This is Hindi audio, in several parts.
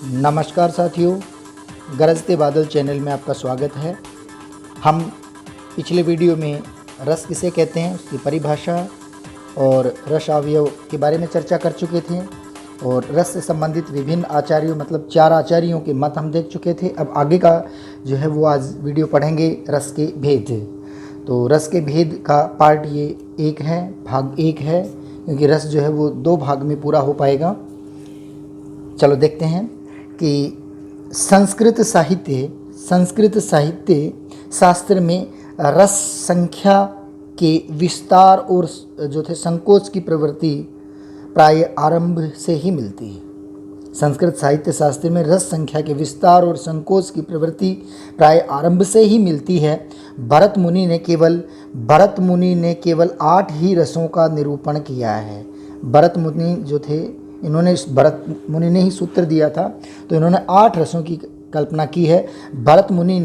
नमस्कार साथियों, गरजते बादल चैनल में आपका स्वागत है। हम पिछले वीडियो में रस किसे कहते हैं, उसकी परिभाषा और रस अवयव के बारे में चर्चा कर चुके थे और रस से संबंधित विभिन्न आचार्यों मतलब 4 आचार्यों के मत हम देख चुके थे। अब आगे का जो है वो आज वीडियो पढ़ेंगे, रस के भेद। तो रस के भेद का पार्ट ये एक है, भाग 1 है, क्योंकि रस जो है वो 2 भाग में पूरा हो पाएगा। चलो देखते हैं कि संस्कृत साहित्य शास्त्र में रस संख्या के विस्तार और जो थे संकोच की प्रवृत्ति प्राय आरंभ से ही मिलती है। संस्कृत साहित्य शास्त्र में रस संख्या के विस्तार और संकोच की प्रवृत्ति प्राय आरंभ से ही मिलती है। भरत मुनि ने केवल 8 ही रसों का निरूपण किया है। भरत मुनि जो थे, इन्होंने भरत मुनि ने ही सूत्र दिया था, तो इन्होंने 8 रसों की कल्पना की है। भरत मुनि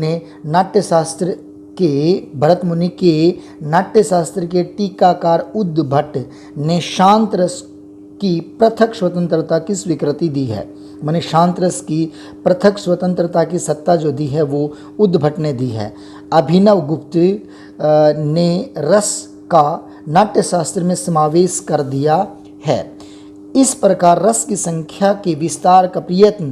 के नाट्यशास्त्र के टीकाकार उद्भट ने शांत रस की पृथक स्वतंत्रता की स्वीकृति दी है। मैंने शांत रस की पृथक स्वतंत्रता की सत्ता जो दी है वो उद्भट ने दी है। अभिनव गुप्त ने रस का नाट्यशास्त्र में समावेश कर दिया है। इस प्रकार रस की संख्या के विस्तार का प्रयत्न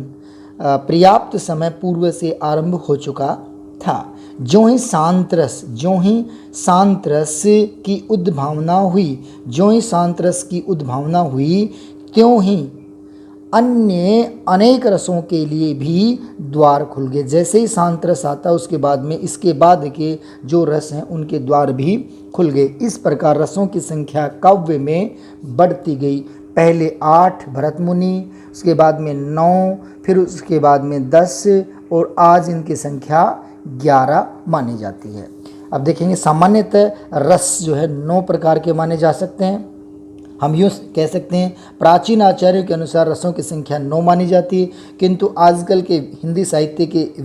पर्याप्त समय पूर्व से आरंभ हो चुका था। जो ही शांत रस की उद्भावना हुई, त्यों ही अन्य अनेक रसों के लिए भी द्वार खुल गए। जैसे ही शांत रस आता, उसके बाद में इसके बाद के जो रस हैं उनके द्वार भी खुल गए। इस प्रकार रसों की संख्या काव्य में बढ़ती गई। पहले 8 भरत मुनि, उसके बाद में 9, फिर उसके बाद में 10 और आज इनकी संख्या 11 मानी जाती है। अब देखेंगे सामान्यतः रस जो है 9 प्रकार के माने जा सकते हैं। हम यूँ कह सकते हैं प्राचीन आचार्यों के अनुसार रसों की संख्या 9 मानी जाती है, किंतु आजकल के हिंदी साहित्य के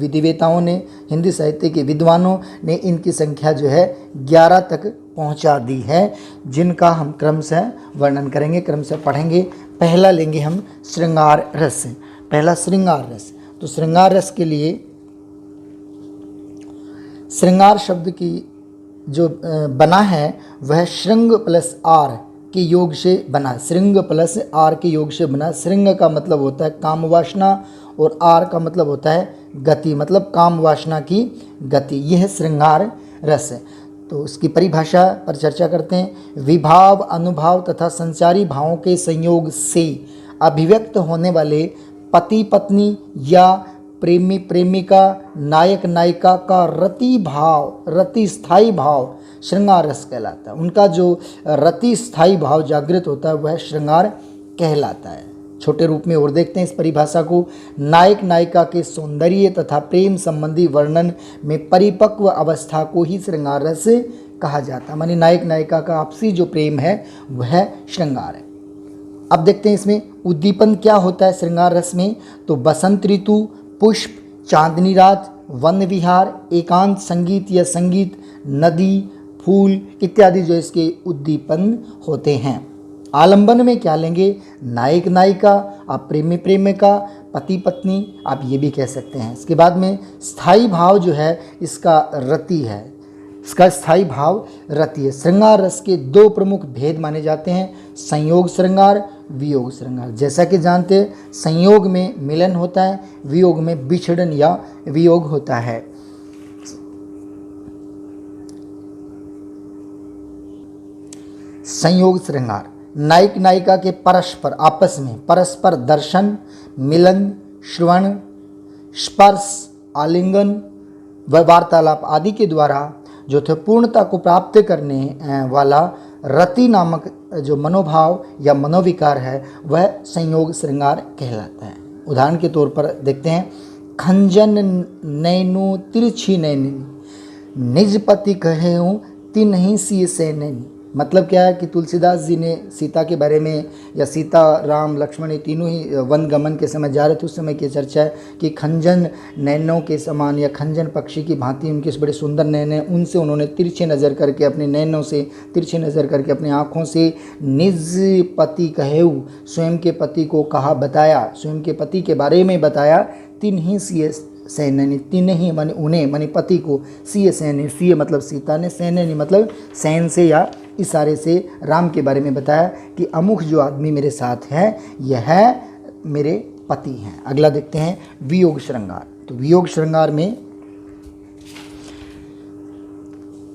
विद्वानों ने इनकी संख्या जो है 11 तक पहुंचा दी है, जिनका हम क्रमशः वर्णन करेंगे, क्रमशः पढ़ेंगे। पहला लेंगे हम श्रृंगार रस। पहला श्रृंगार रस। तो श्रृंगार रस के लिए श्रृंगार शब्द की जो बना है वह श्रृंग प्लस आर के योग से बना। श्रृंग प्लस आर के योग से बना। श्रृंग का मतलब होता है काम वासना और आर का मतलब होता है गति, मतलब काम वासना की गति। यह है श्रृंगार रस। तो इसकी परिभाषा पर चर्चा करते हैं। विभाव, अनुभाव तथा संचारी भावों के संयोग से अभिव्यक्त होने वाले पति पत्नी या प्रेमी प्रेमिका, नायक नायिका का रति स्थायी भाव श्रृंगार रस कहलाता है। उनका जो रति स्थायी भाव जागृत होता है वह श्रृंगार कहलाता है। छोटे रूप में और देखते हैं इस परिभाषा को। नायक नायिका के सौंदर्य तथा प्रेम संबंधी वर्णन में परिपक्व अवस्था को ही श्रृंगार रस कहा जाता है। माने नायक नायिका का आपसी जो प्रेम है वह श्रृंगार है। अब देखते हैं इसमें उद्दीपन क्या होता है श्रृंगार रस में। तो बसंत ऋतु, पुष्प, चांदनी रात, वन विहार, एकांत संगीत या संगीत, नदी, फूल इत्यादि जो इसके उद्दीपन होते हैं। आलंबन में क्या लेंगे? नायक नायिका, आप प्रेमी प्रेमिका, पति पत्नी, आप ये भी कह सकते हैं। इसके बाद में स्थायी भाव जो है इसका रति है, इसका स्थायी भाव रति है। श्रृंगार रस के 2 प्रमुख भेद माने जाते हैं, संयोग श्रृंगार, वियोग श्रृंगार। जैसा कि जानते हैं संयोग में मिलन होता है, वियोग में बिछड़न या वियोग होता है। संयोग श्रृंगार नायक नायिका के परस्पर दर्शन, मिलन, श्रवण, स्पर्श, आलिंगन व वार्तालाप आदि के द्वारा जो थे पूर्णता को प्राप्त करने वाला रति नामक जो मनोभाव या मनोविकार है वह संयोग श्रृंगार कहलाता है। उदाहरण के तौर पर देखते हैं। खंजन नैनु तिरछी नैनी, निज पति कहेऊँ तिन्हीं सी से नैनी। मतलब क्या है कि तुलसीदास जी ने सीता के बारे में, या सीता राम लक्ष्मण ये तीनों ही वन गमन के समय जा रहे थे, उस समय की चर्चा है कि खंजन नैनों के समान या खंजन पक्षी की भांति उनके बड़े सुंदर नैन हैं, उनसे उन्होंने तिरछे नज़र करके, अपने नैनों से तिरछे नज़र करके, अपनी आँखों से निज पति कहेऊ, स्वयं के पति को कहा, बताया, स्वयं के पति के बारे में बताया। तीन ही सीए सैन्य, तीन ही माने उन्हें, माने पति को, सीए सैन्य, सीए मतलब सीता ने, सैन्य मतलब सैन से या इशारे से राम के बारे में बताया कि अमुख जो आदमी मेरे साथ है यह मेरे पति हैं। अगला देखते हैं वियोग श्रृंगार। तो वियोग श्रृंगार में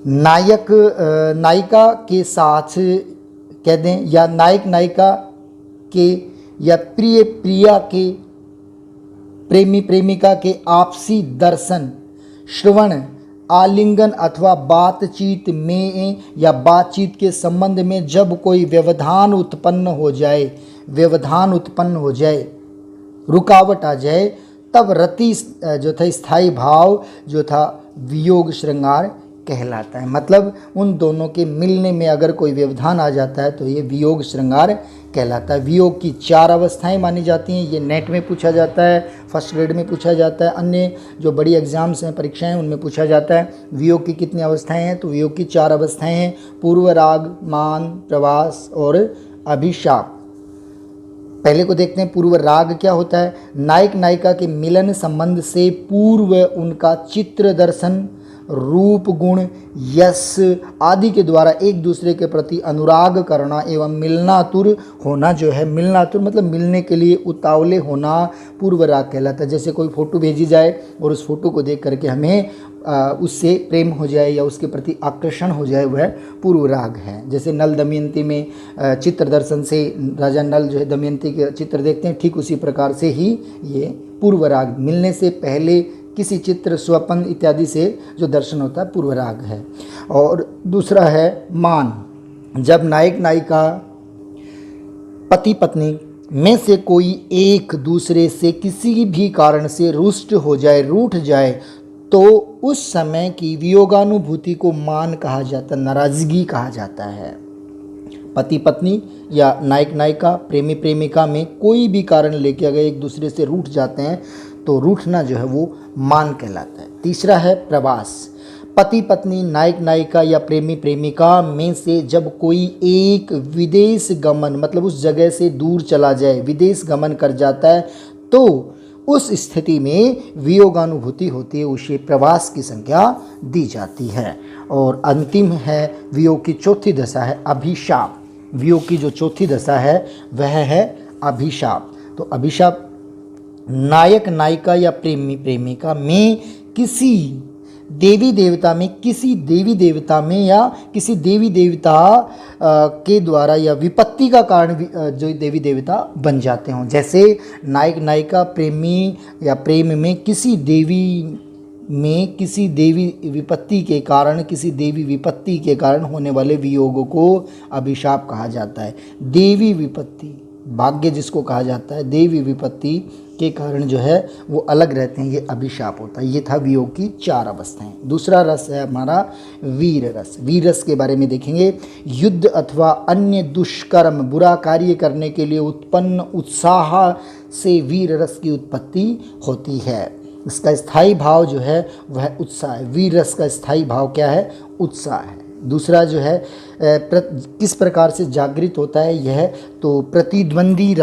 नायक नायिका के साथ कह दें, या नायक नायिका के, या प्रिय प्रिया के, प्रेमी प्रेमिका के आपसी दर्शन, श्रवण, आलिंगन अथवा बातचीत में या बातचीत के संबंध में जब कोई व्यवधान उत्पन्न हो जाए, व्यवधान उत्पन्न हो जाए, रुकावट आ जाए, तब रति जो था स्थायी भाव जो था वियोग श्रृंगार कहलाता है। मतलब उन दोनों के मिलने में अगर कोई व्यवधान आ जाता है तो ये वियोग श्रृंगार कहलाता है। वियोग की 4 अवस्थाएं मानी जाती हैं। ये नेट में पूछा जाता है, फर्स्ट ग्रेड में पूछा जाता है, अन्य जो बड़ी एग्जाम्स हैं, परीक्षाएं, उनमें पूछा जाता है वियोग की कितनी अवस्थाएं हैं। तो वियोग की 4 अवस्थाएं हैं, पूर्व राग, मान, प्रवास और अभिशाप। पहले को देखते हैं पूर्व राग क्या होता है। नायक नायिका के मिलन संबंध से पूर्व उनका चित्र दर्शन, रूप, गुण, यश आदि के द्वारा एक दूसरे के प्रति अनुराग करना एवं मिलनातुर होना जो है, मिलनातुर मतलब मिलने के लिए उतावले होना पूर्व राग कहलाता है। जैसे कोई फ़ोटो भेजी जाए और उस फोटो को देख करके हमें उससे प्रेम हो जाए या उसके प्रति आकर्षण हो जाए, वह पूर्व राग है। जैसे नल दमयंती में चित्र दर्शन से राजा नल जो है दमयंती के चित्र देखते हैं, ठीक उसी प्रकार से ही ये पूर्व राग, मिलने से पहले किसी चित्र, स्वप्न इत्यादि से जो दर्शन होता है, पूर्व राग है। और दूसरा है मान। जब नायक नायिका, पति पत्नी में से कोई एक दूसरे से किसी भी कारण से रुष्ट हो जाए, रूठ जाए, तो उस समय की वियोगानुभूति को मान कहा जाता है, नाराज़गी कहा जाता है। पति पत्नी या नायक नायिका, प्रेमी प्रेमिका में कोई भी कारण लेके अगर एक दूसरे से रूठ जाते हैं तो रूठना जो है वो मान कहलाता है। तीसरा है प्रवास। पति पत्नी, नायक नायिका या प्रेमी प्रेमिका में से जब कोई एक विदेश गमन मतलब उस जगह से दूर चला जाए, विदेश गमन कर जाता है, तो उस स्थिति में वियोगानुभूति होती है, उसे प्रवास की संज्ञा दी जाती है। और अंतिम है वियोग की चौथी दशा है अभिशाप। वियोग की जो चौथी दशा है वह है अभिशाप। तो अभिशाप नायक नायिका या प्रेमी प्रेमिका में किसी देवी देवता में, किसी देवी देवता में या किसी देवी देवता के द्वारा या विपत्ति का कारण जो देवी देवता बन जाते हों। जैसे नायक नायिका प्रेमी या प्रेम में किसी देवी में किसी देवी विपत्ति के कारण, किसी देवी विपत्ति के कारण होने वाले वियोग को अभिशाप कहा जाता है। देवी विपत्ति, भाग्य जिसको कहा जाता है, देवी विपत्ति के कारण जो है वो अलग रहते हैं, ये अभिशाप होता है। ये था वियोग की 4 अवस्थाएं। दूसरा रस है हमारा वीर रस। वीर रस के बारे में देखेंगे। युद्ध अथवा अन्य दुष्कर्म, बुरा कार्य करने के लिए उत्पन्न उत्साह से वीर रस की उत्पत्ति होती है। इसका स्थायी भाव जो है वह उत्साह है। वीर रस का स्थायी भाव क्या है? उत्साह है। दूसरा जो है किस प्रकार से जागृत होता है यह, तो प्रतिद्वंदी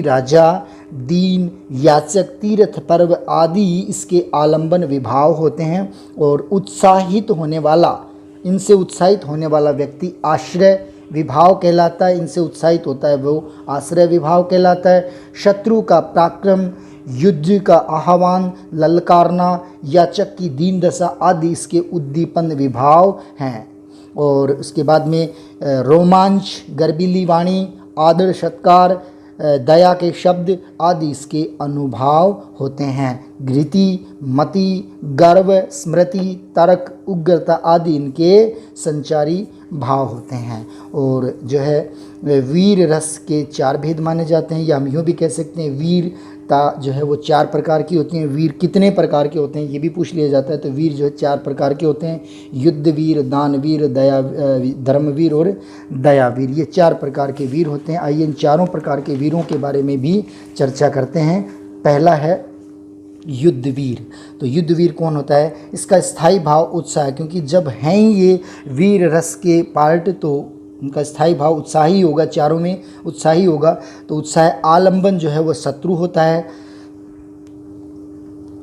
राजा, दीन, याचक, तीर्थ पर्व आदि इसके आलंबन विभाव होते हैं। और उत्साहित होने वाला, इनसे उत्साहित होने वाला व्यक्ति आश्रय विभाव कहलाता है। इनसे उत्साहित होता है वो आश्रय विभाव कहलाता है। शत्रु का पराक्रम, युद्ध का आह्वान, ललकारना, याचक की दीन दशा आदि इसके उद्दीपन विभाव हैं। और उसके बाद में रोमांच, गर्वीली वाणी, आदर सत्कार, दया के शब्द आदि इसके अनुभाव होते हैं। घृति, मति, गर्व, स्मृति, तर्क, उग्रता आदि इनके संचारी भाव होते हैं। और जो है वीर रस के 4 भेद माने जाते हैं, या हम यूँ भी कह सकते हैं वीर जो है वो 4 प्रकार की होती हैं। वीर कितने प्रकार के होते हैं ये भी पूछ लिया जाता है। तो वीर जो है 4 प्रकार के होते हैं, युद्ध वीर, दान वीर, धर्मवीर और दयावीर, ये 4 प्रकार के वीर होते हैं। आइए इन चारों प्रकार के वीरों के बारे में भी चर्चा करते हैं। पहला है युद्धवीर। तो युद्धवीर कौन होता है? इसका स्थायी भाव उत्साह, क्योंकि जब हैं ये वीर रस के पार्ट तो उनका स्थायी भाव उत्साही होगा, चारों में उत्साही होगा। तो उत्साह। आलंबन जो है वो शत्रु होता है।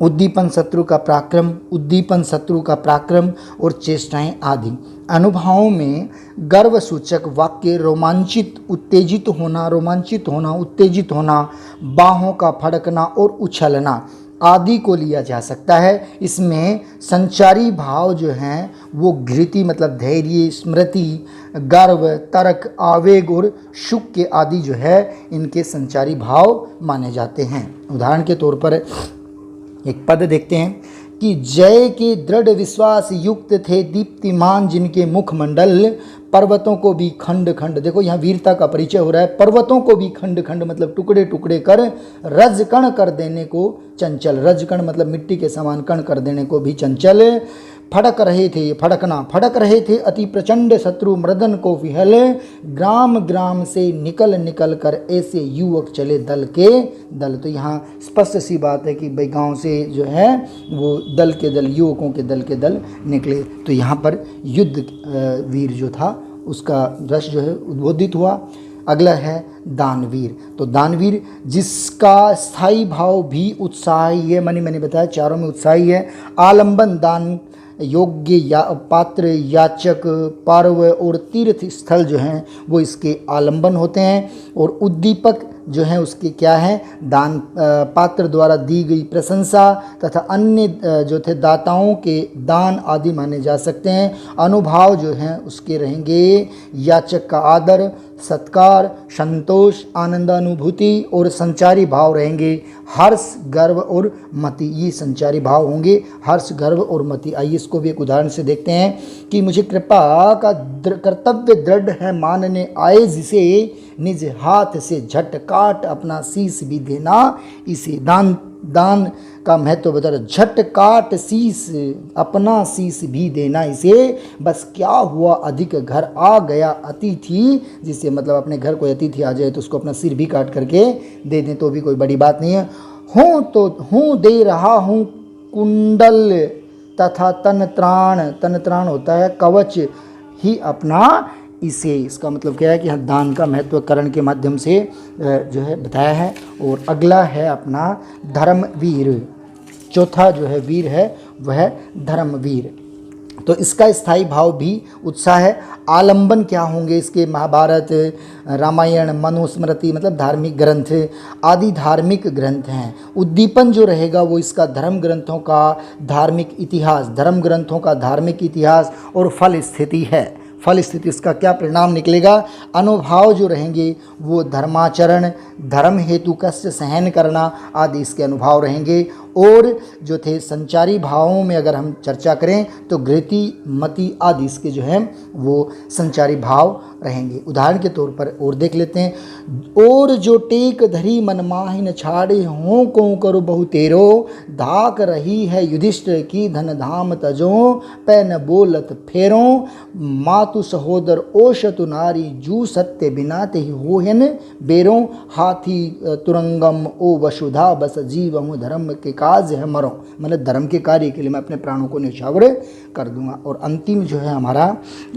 उद्दीपन शत्रु का पराक्रम, उद्दीपन शत्रु का पराक्रम और चेष्टाएं आदि। अनुभवों में गर्व सूचक वाक्य रोमांचित, उत्तेजित होना, रोमांचित होना, उत्तेजित होना, बाहों का फड़कना और उछलना आदि को लिया जा सकता है। इसमें संचारी भाव जो हैं वो घृति मतलब धैर्य, स्मृति, गर्व, तर्क, आवेग और सुख के आदि जो है इनके संचारी भाव माने जाते हैं। उदाहरण के तौर पर एक पद देखते हैं कि जय के दृढ़ विश्वास युक्त थे दीप्तिमान जिनके मुखमंडल, पर्वतों को भी खंड खंड, देखो यहाँ वीरता का परिचय हो रहा है, पर्वतों को भी खंड खंड मतलब टुकड़े टुकड़े कर रजकण कर देने को चंचल, रजकण मतलब मिट्टी के समान कण कर देने को भी चंचल, फड़क रहे थे, फड़कना, फड़क रहे थे अति प्रचंड शत्रु मृदन को विहल, ग्राम ग्राम से निकल निकल कर ऐसे युवक चले दल के दल। तो यहाँ स्पष्ट सी बात है कि भाई गांव से जो है वो दल के दल, युवकों के दल निकले। तो यहाँ पर युद्ध वीर जो था उसका रस जो है उद्बोधित हुआ। अगला है दानवीर। तो दानवीर जिसका स्थायी भाव भी उत्साही है, मैंने बताया चारों में उत्साही है। आलंबन दान योग्य या पात्र, याचक, पर्व और तीर्थ स्थल जो हैं वो इसके आलंबन होते हैं। और उद्दीपक जो हैं उसके क्या हैं? दान पात्र द्वारा दी गई प्रशंसा तथा अन्य जो थे दाताओं के दान आदि माने जा सकते हैं। अनुभाव जो हैं उसके रहेंगे याचक का आदर, सत्कार, संतोष, आनंदानुभूति और संचारी भाव रहेंगे हर्ष, गर्व और मति। ये संचारी भाव होंगे हर्ष, गर्व और मति। आइए इसको भी एक उदाहरण से देखते हैं कि मुझे कृपा का कर्तव्य दृढ़ है मानने आए जिसे निज हाथ से झट काट अपना शीश भी देना, इसे दान का महत्व बता रहा। झट काट शीश, अपना शीश भी देना इसे, बस क्या हुआ अधिक घर आ गया अतिथि, जिससे मतलब अपने घर कोई अतिथि आ जाए तो उसको अपना सिर भी काट करके दे दें तो भी कोई बड़ी बात नहीं है। हूँ दे रहा हूँ कुंडल तथा तन त्राण होता है कवच ही अपना इसे। इसका मतलब क्या है कि यहाँ दान का महत्व करण के माध्यम से जो है बताया है। और अगला है अपना धर्मवीर। चौथा जो है वीर है वह धर्मवीर। तो इसका स्थायी भाव भी उत्साह है। आलंबन क्या होंगे इसके? महाभारत, रामायण, मनुस्मृति मतलब धार्मिक ग्रंथ आदि धार्मिक ग्रंथ हैं। उद्दीपन जो रहेगा वो इसका धर्म ग्रंथों का धार्मिक इतिहास और फल स्थिति है। फल स्थिति इसका क्या परिणाम निकलेगा? अनुभाव जो रहेंगे वो धर्माचरण, धर्म हेतु कष्ट सहन करना आदि इसके अनुभाव रहेंगे। और जो थे संचारी भावों में अगर हम चर्चा करें तो घृति, मति आदि इसके जो हैं वो संचारी भाव रहेंगे। उदाहरण के तौर पर और देख लेते हैं। और जो टेक धरी मन माहिन छाड़े हों को करो बहु तेरो, धाक रही है युधिष्ठिर की धन धाम तजो, पैन बोलत फेरो, मातु सहोदर ओशतु नारी जू सत्य बिना ते होहन बेरो, हाथी तुरंगम ओ वसुधा बस जीवहूँ धर्म के काज है मरो, मतलब धर्म के कार्य के लिए मैं अपने प्राणों को न्यौछावर कर दूंगा। और अंतिम जो है हमारा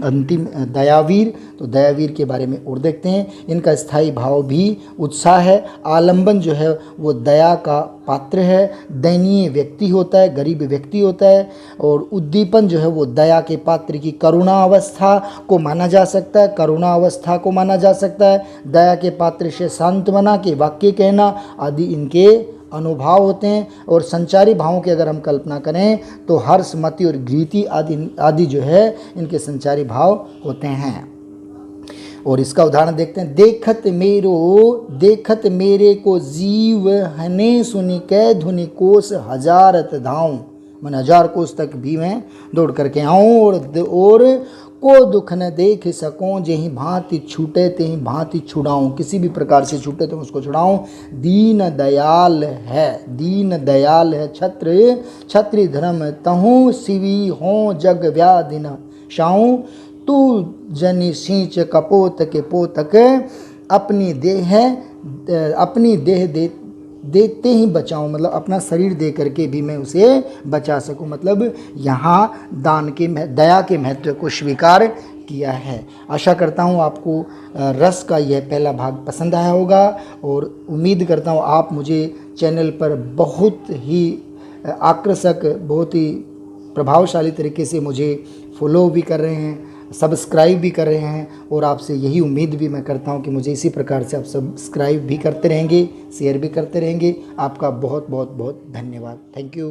अंतिम दयावीर। तो दयावीर के बारे में और देखते हैं। इनका स्थायी भाव भी उत्साह है। आलंबन जो है वो दया का पात्र है, दयनीय व्यक्ति होता है, गरीब व्यक्ति होता है। और उद्दीपन जो है वो दया के पात्र की करुणा अवस्था को माना जा सकता है, दया के पात्र से सांत्वना के वाक्य कहना आदि इनके अनुभाव होते हैं। और संचारी भावों की अगर हम कल्पना करें तो हर्ष, मति और घृति आदि जो है इनके संचारी भाव होते हैं। और इसका उदाहरण देखते हैं। देखत मेरे को जीव हने सुनि कै धुनि कोस हजारत धाऊं, मैंने 1000 कोस तक भी मैं दौड़ करके आऊँ। और को दुख न देख सकूं, जेहि भांति छूटे तेहि भांति छुड़ाऊं। किसी भी प्रकार से छूटे तो उसको छुड़ाऊं। दीन दयाल है छत्र धर्म तहु, सिवी हो जग व्याधि न शाऊं। तू जनि सींच कपोत के पोतक, अपनी देह देते ही बचाऊं, मतलब अपना शरीर दे करके भी मैं उसे बचा सकूं। मतलब यहाँ दया के महत्व को स्वीकार किया है। आशा करता हूँ आपको रस का यह पहला भाग पसंद आया होगा, और उम्मीद करता हूँ आप मुझे चैनल पर बहुत ही आकर्षक, बहुत ही प्रभावशाली तरीके से मुझे फॉलो भी कर रहे हैं, सब्सक्राइब भी कर रहे हैं, और आपसे यही उम्मीद भी मैं करता हूं कि मुझे इसी प्रकार से आप सब्सक्राइब भी करते रहेंगे, शेयर भी करते रहेंगे। आपका बहुत बहुत बहुत धन्यवाद। Thank you.